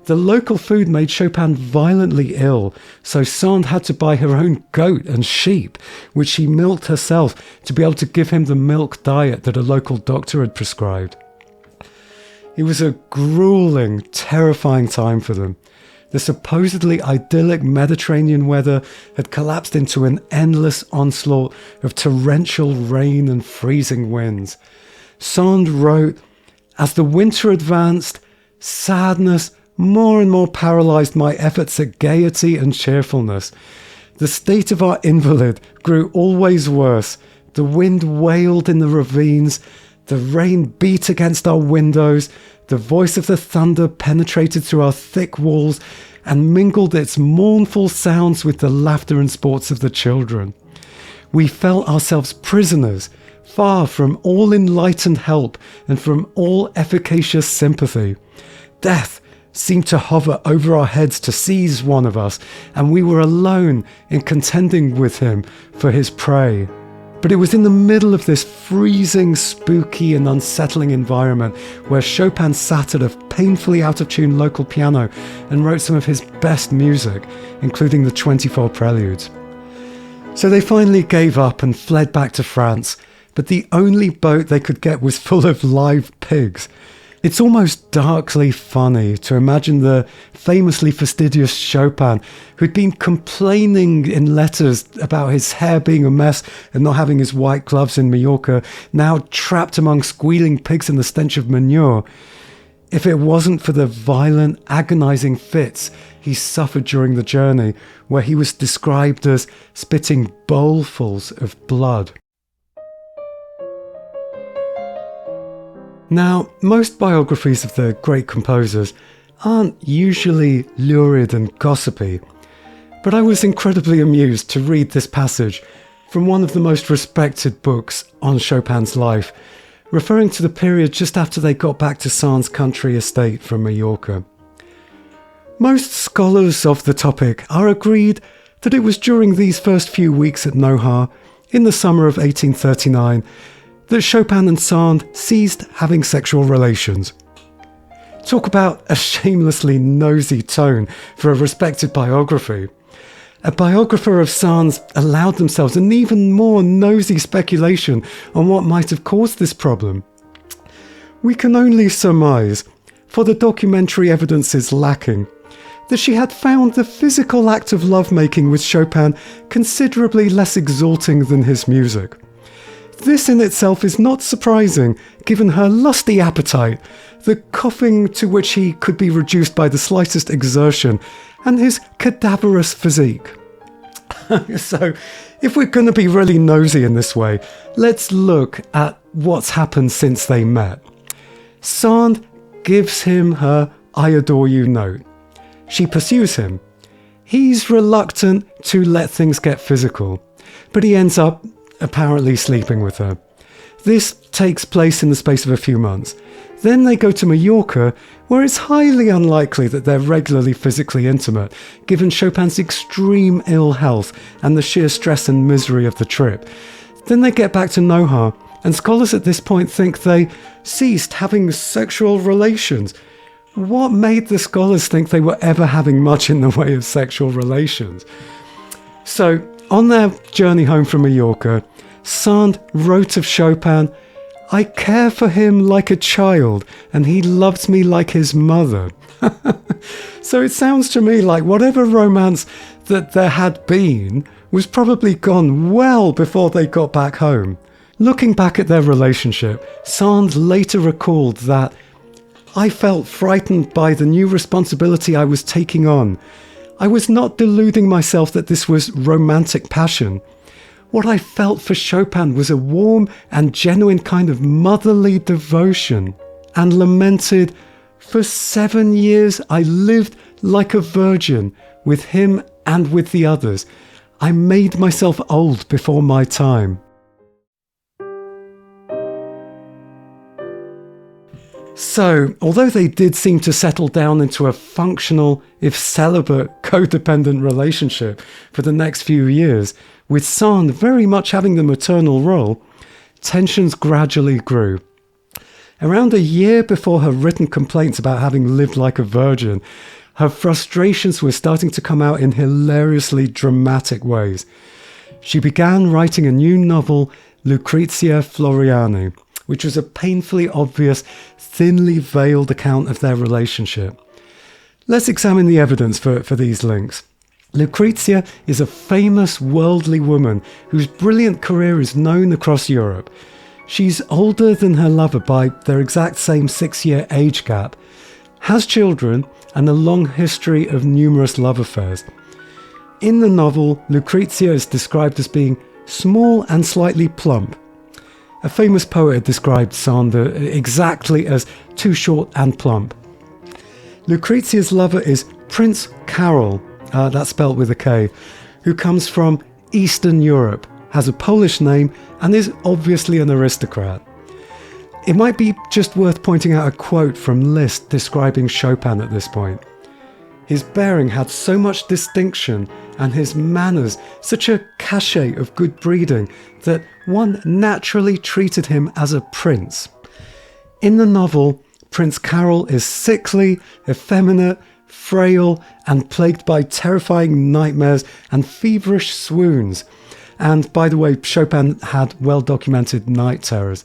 The local food made Chopin violently ill, so Sand had to buy her own goat and sheep, which she milked herself to be able to give him the milk diet that a local doctor had prescribed. It was a grueling, terrifying time for them. The supposedly idyllic Mediterranean weather had collapsed into an endless onslaught of torrential rain and freezing winds. Sand wrote, "As the winter advanced, sadness more and more paralysed my efforts at gaiety and cheerfulness. The state of our invalid grew always worse. The wind wailed in the ravines. The rain beat against our windows. The voice of the thunder penetrated through our thick walls and mingled its mournful sounds with the laughter and sports of the children. We felt ourselves prisoners, far from all enlightened help and from all efficacious sympathy. Death seemed to hover over our heads to seize one of us, and we were alone in contending with him for his prey." But it was in the middle of this freezing, spooky and unsettling environment where Chopin sat at a painfully out-of-tune local piano and wrote some of his best music, including the 24 Preludes. So they finally gave up and fled back to France, but the only boat they could get was full of live pigs. It's almost darkly funny to imagine the famously fastidious Chopin, who'd been complaining in letters about his hair being a mess and not having his white gloves in Majorca, now trapped among squealing pigs and the stench of manure. If it wasn't for the violent, agonizing fits he suffered during the journey, where he was described as spitting bowlfuls of blood. Now, most biographies of the great composers aren't usually lurid and gossipy, but I was incredibly amused to read this passage from one of the most respected books on Chopin's life, referring to the period just after they got back to Sand's country estate from Majorca. Most scholars of the topic are agreed that it was during these first few weeks at Nohar, in the summer of 1839, that Chopin and Sand ceased having sexual relations. Talk about a shamelessly nosy tone for a respected biography. A biographer of Sand's allowed themselves an even more nosy speculation on what might have caused this problem. We can only surmise, for the documentary evidence is lacking, that she had found the physical act of lovemaking with Chopin considerably less exalting than his music. This in itself is not surprising, given her lusty appetite, the coughing to which he could be reduced by the slightest exertion, and his cadaverous physique. So, if we're going to be really nosy in this way, let's look at what's happened since they met. Sand gives him her "I adore you" note. She pursues him. He's reluctant to let things get physical, but he ends up apparently sleeping with her. This takes place in the space of a few months. Then they go to Majorca, where it's highly unlikely that they're regularly physically intimate, given Chopin's extreme ill health and the sheer stress and misery of the trip. Then they get back to Nohar, and scholars at this point think they ceased having sexual relations. What made the scholars think they were ever having much in the way of sexual relations? So, on their journey home from Majorca, Sand wrote of Chopin, "I care for him like a child, and he loves me like his mother." So it sounds to me like whatever romance that there had been was probably gone well before they got back home. Looking back at their relationship, Sand later recalled that, "I felt frightened by the new responsibility I was taking on. I was not deluding myself that this was romantic passion. What I felt for Chopin was a warm and genuine kind of motherly devotion," and lamented, "For 7 years I lived like a virgin with him and with the others. I made myself old before my time." So, although they did seem to settle down into a functional, if celibate, codependent relationship for the next few years, with Sand very much having the maternal role, tensions gradually grew. Around a year before her written complaints about having lived like a virgin, her frustrations were starting to come out in hilariously dramatic ways. She began writing a new novel, Lucrezia Floriani, which was a painfully obvious, thinly veiled account of their relationship. Let's examine the evidence for these links. Lucrezia is a famous worldly woman whose brilliant career is known across Europe. She's older than her lover by their exact same 6-year age gap, has children, and a long history of numerous love affairs. In the novel, Lucrezia is described as being small and slightly plump. A famous poet had described Sand exactly as too short and plump. Lucrezia's lover is Prince Karol, that's spelled with a K, who comes from Eastern Europe, has a Polish name, and is obviously an aristocrat. It might be just worth pointing out a quote from Liszt describing Chopin at this point. His bearing had so much distinction, and his manners such a cachet of good breeding, that one naturally treated him as a prince. In the novel, Prince Karol is sickly, effeminate, frail, and plagued by terrifying nightmares and feverish swoons. And by the way, Chopin had well-documented night terrors.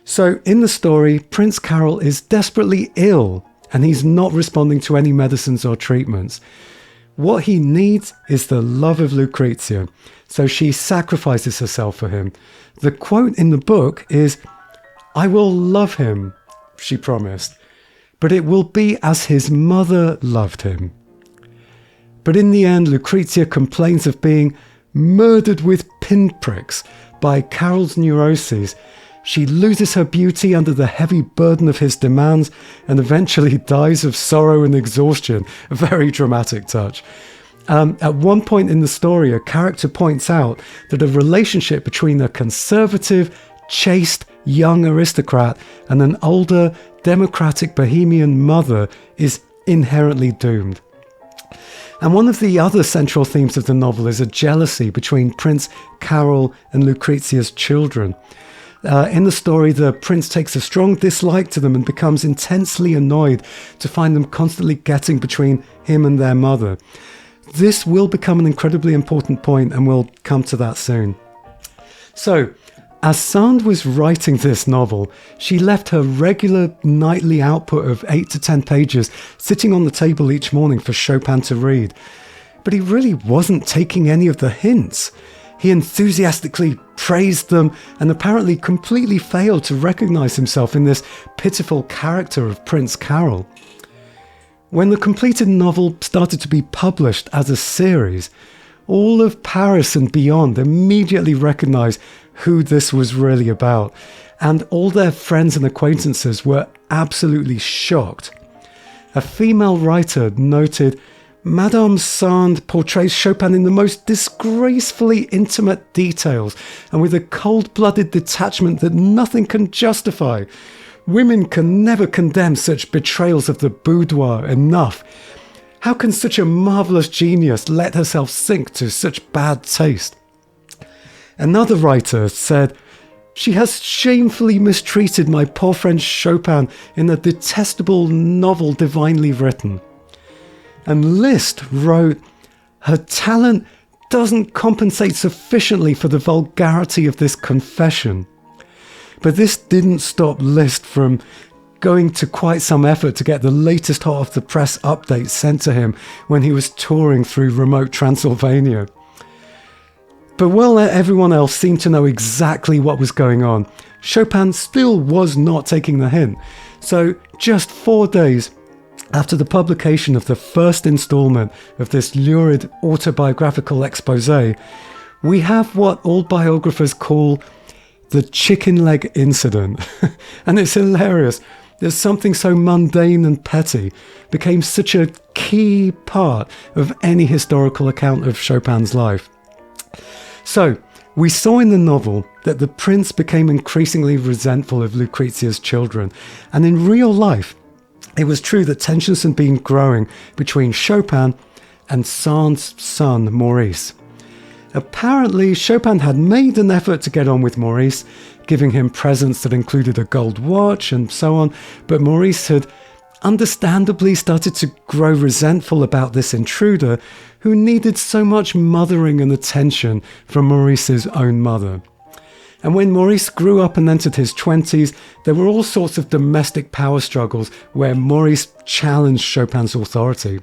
So in the story, Prince Karol is desperately ill, and he's not responding to any medicines or treatments. What he needs is the love of Lucrezia, so she sacrifices herself for him. The quote in the book is, "I will love him," she promised, "but it will be as his mother loved him." But in the end, Lucrezia complains of being murdered with pinpricks by Karol's neuroses, She loses her beauty under the heavy burden of his demands and eventually dies of sorrow and exhaustion. A very dramatic touch. At one point in the story, a character points out that a relationship between a conservative, chaste, young aristocrat and an older, democratic bohemian mother is inherently doomed. And one of the other central themes of the novel is a jealousy between Prince Karol and Lucrezia's children. In the story, the prince takes a strong dislike to them and becomes intensely annoyed to find them constantly getting between him and their mother. This will become an incredibly important point, and we'll come to that soon. So, as Sand was writing this novel, she left her regular nightly output of 8 to 10 pages sitting on the table each morning for Chopin to read. But he really wasn't taking any of the hints. He enthusiastically praised them and apparently completely failed to recognize himself in this pitiful character of Prince Karol. When the completed novel started to be published as a series, all of Paris and beyond immediately recognized who this was really about, and all their friends and acquaintances were absolutely shocked. A female writer noted, "Madame Sand portrays Chopin in the most disgracefully intimate details and with a cold-blooded detachment that nothing can justify. Women can never condemn such betrayals of the boudoir enough. How can such a marvellous genius let herself sink to such bad taste?" Another writer said, "She has shamefully mistreated my poor friend Chopin in a detestable novel divinely written." And Liszt wrote, "Her talent doesn't compensate sufficiently for the vulgarity of this confession." But this didn't stop Liszt from going to quite some effort to get the latest hot off the press updates sent to him when he was touring through remote Transylvania. But while everyone else seemed to know exactly what was going on, Chopin still was not taking the hint. So just 4 days after the publication of the first installment of this lurid autobiographical expose, we have what all biographers call the chicken leg incident. And it's hilarious. There's something so mundane and petty became such a key part of any historical account of Chopin's life. So, we saw in the novel that the prince became increasingly resentful of Lucrezia's children, and in real life, it was true that tensions had been growing between Chopin and Sand's son, Maurice. Apparently, Chopin had made an effort to get on with Maurice, giving him presents that included a gold watch and so on, but Maurice had understandably started to grow resentful about this intruder who needed so much mothering and attention from Maurice's own mother. And when Maurice grew up and entered his 20s, there were all sorts of domestic power struggles where Maurice challenged Chopin's authority.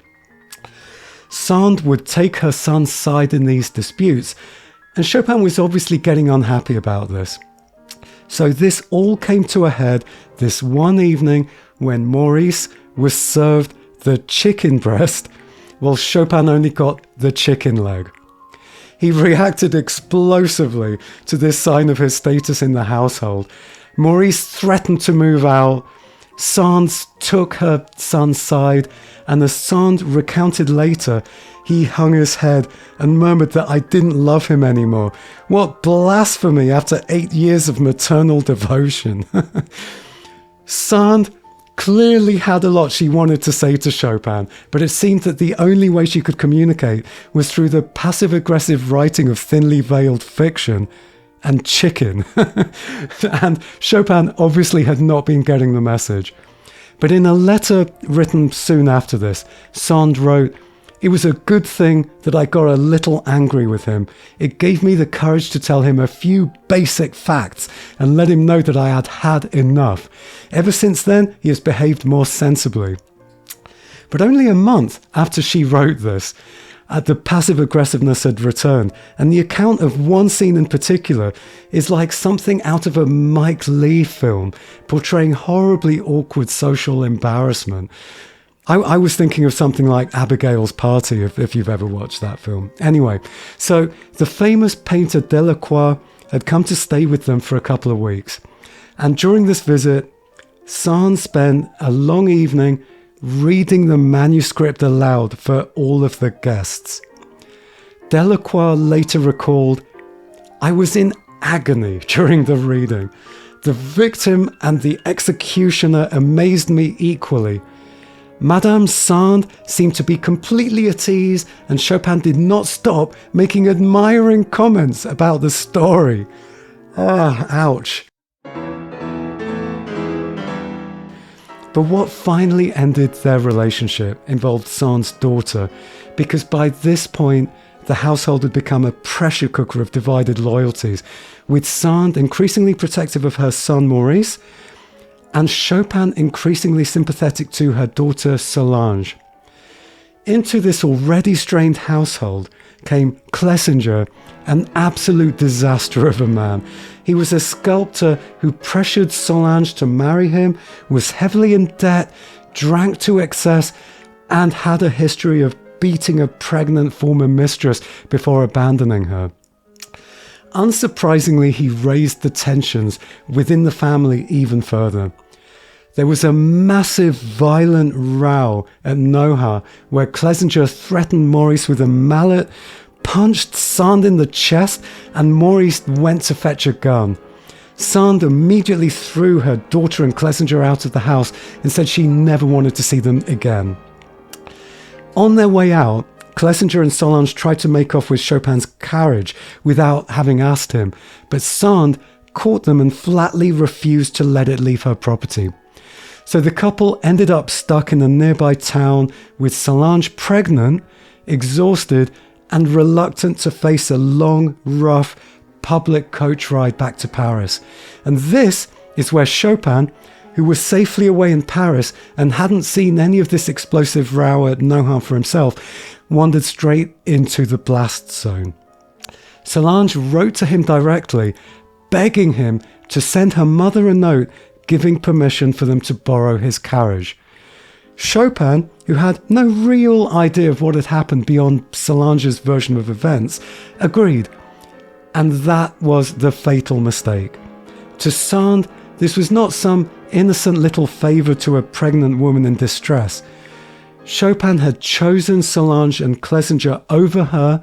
Sand would take her son's side in these disputes, and Chopin was obviously getting unhappy about this. So this all came to a head this one evening when Maurice was served the chicken breast while Chopin only got the chicken leg. He reacted explosively to this sign of his status in the household. Maurice threatened to move out. Sand took her son's side, and as Sand recounted later, he hung his head and murmured that I didn't love him anymore. What blasphemy after 8 years of maternal devotion. Sand clearly had a lot she wanted to say to Chopin, but it seemed that the only way she could communicate was through the passive-aggressive writing of thinly veiled fiction and chicken. And Chopin obviously had not been getting the message. But in a letter written soon after this, Sand wrote, "It was a good thing that I got a little angry with him. It gave me the courage to tell him a few basic facts and let him know that I had had enough. Ever since then, he has behaved more sensibly." But only a month after she wrote this, the passive aggressiveness had returned, and the account of one scene in particular is like something out of a Mike Leigh film, portraying horribly awkward social embarrassment. I was thinking of something like Abigail's Party, if you've ever watched that film. Anyway, so the famous painter Delacroix had come to stay with them for a couple of weeks. And during this visit, Sand spent a long evening reading the manuscript aloud for all of the guests. Delacroix later recalled, "I was in agony during the reading. The victim and the executioner amazed me equally. Madame Sand seemed to be completely at ease, and Chopin did not stop making admiring comments about the story." Ouch. But what finally ended their relationship involved Sand's daughter, because by this point, the household had become a pressure cooker of divided loyalties, with Sand increasingly protective of her son Maurice, and Chopin increasingly sympathetic to her daughter Solange. Into this already strained household came Clesinger, an absolute disaster of a man. He was a sculptor who pressured Solange to marry him, was heavily in debt, drank to excess, and had a history of beating a pregnant former mistress before abandoning her. Unsurprisingly, he raised the tensions within the family even further. There was a massive violent row at Nohant where Clesinger threatened Maurice with a mallet, punched Sand in the chest, and Maurice went to fetch a gun. Sand immediately threw her daughter and Clesinger out of the house and said she never wanted to see them again. On their way out, Clesinger and Solange tried to make off with Chopin's carriage without having asked him, but Sand caught them and flatly refused to let it leave her property. So the couple ended up stuck in a nearby town with Solange pregnant, exhausted, and reluctant to face a long, rough, public coach ride back to Paris. And this is where Chopin, who was safely away in Paris and hadn't seen any of this explosive row at Nohant for himself, wandered straight into the blast zone. Solange wrote to him directly, begging him to send her mother a note giving permission for them to borrow his carriage. Chopin, who had no real idea of what had happened beyond Solange's version of events, agreed. And that was the fatal mistake. To Sand, this was not some innocent little favour to a pregnant woman in distress. Chopin had chosen Solange and Clesinger over her,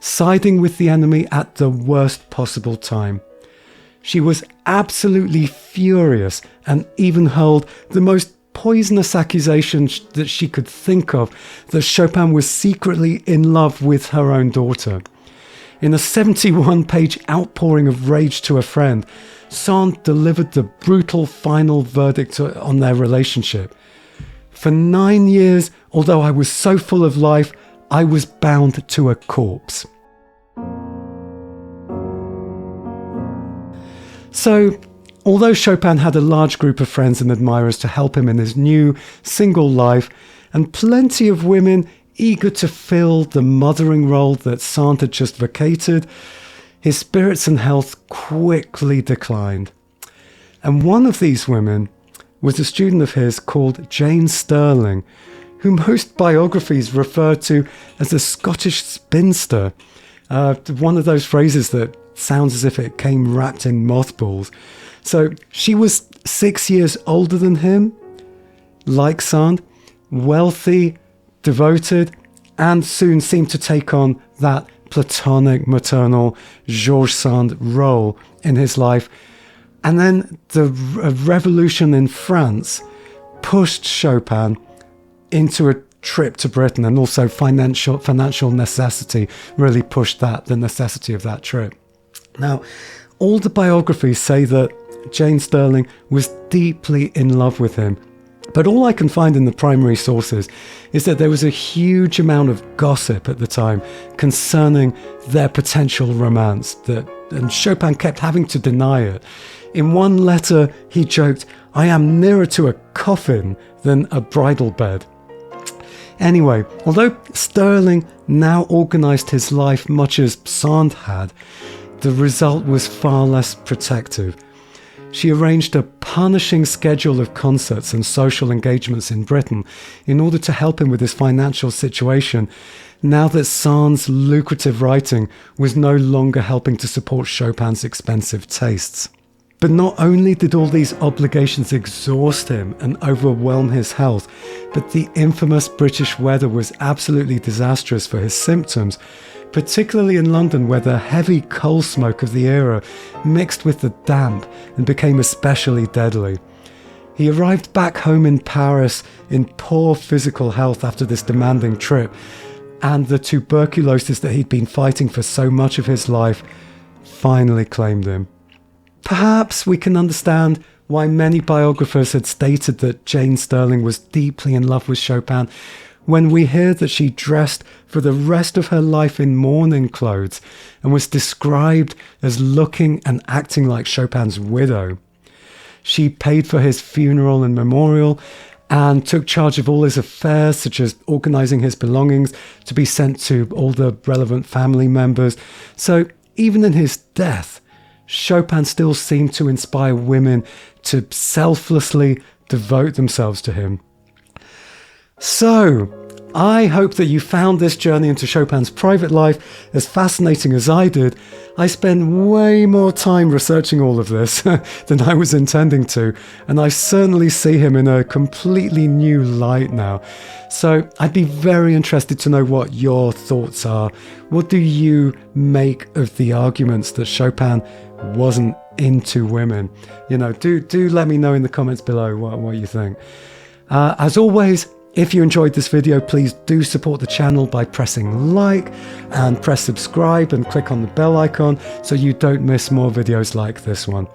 siding with the enemy at the worst possible time. She was absolutely furious and even hurled the most poisonous accusation that she could think of, that Chopin was secretly in love with her own daughter. In a 71-page outpouring of rage to a friend, Sand delivered the brutal final verdict on their relationship. "For 9 years, although I was so full of life, I was bound to a corpse." So, although Chopin had a large group of friends and admirers to help him in his new single life, and plenty of women eager to fill the mothering role that Sand had just vacated, his spirits and health quickly declined. And one of these women was a student of his called Jane Stirling, who most biographies refer to as a Scottish spinster, one of those phrases that sounds as if it came wrapped in mothballs. So she was 6 years older than him, like Sand, wealthy, devoted, and soon seemed to take on that platonic, maternal Georges Sand role in his life. And then the revolution in France pushed Chopin into a trip to Britain, and also financial necessity really pushed the necessity of that trip. Now, all the biographies say that Jane Stirling was deeply in love with him, but all I can find in the primary sources is that there was a huge amount of gossip at the time concerning their potential romance, and Chopin kept having to deny it. In one letter, he joked, "I am nearer to a coffin than a bridal bed." Anyway, although Stirling now organised his life much as Sand had, the result was far less protective. She arranged a punishing schedule of concerts and social engagements in Britain in order to help him with his financial situation, now that Sand's lucrative writing was no longer helping to support Chopin's expensive tastes. But not only did all these obligations exhaust him and overwhelm his health, but the infamous British weather was absolutely disastrous for his symptoms, particularly in London, where the heavy coal smoke of the era mixed with the damp and became especially deadly. He arrived back home in Paris in poor physical health after this demanding trip, and the tuberculosis that he'd been fighting for so much of his life finally claimed him. Perhaps we can understand why many biographers had stated that Jane Stirling was deeply in love with Chopin when we hear that she dressed for the rest of her life in mourning clothes and was described as looking and acting like Chopin's widow. She paid for his funeral and memorial and took charge of all his affairs, such as organising his belongings to be sent to all the relevant family members. So even in his death, Chopin still seemed to inspire women to selflessly devote themselves to him. So, I hope that you found this journey into Chopin's private life as fascinating as I did. I spent way more time researching all of this than I was intending to, and I certainly see him in a completely new light now. So I'd be very interested to know what your thoughts are. What do you make of the arguments that Chopin wasn't into women? You know, do let me know in the comments below what you think. As always, if you enjoyed this video, please do support the channel by pressing like and press subscribe and click on the bell icon so you don't miss more videos like this one.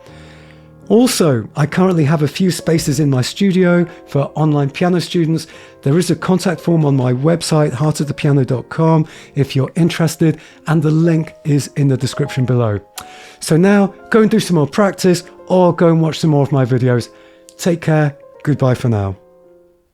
Also, I currently have a few spaces in my studio for online piano students. There is a contact form on my website, heartofthepiano.com, if you're interested, and the link is in the description below. So now, go and do some more practice or go and watch some more of my videos. Take care. Goodbye for now.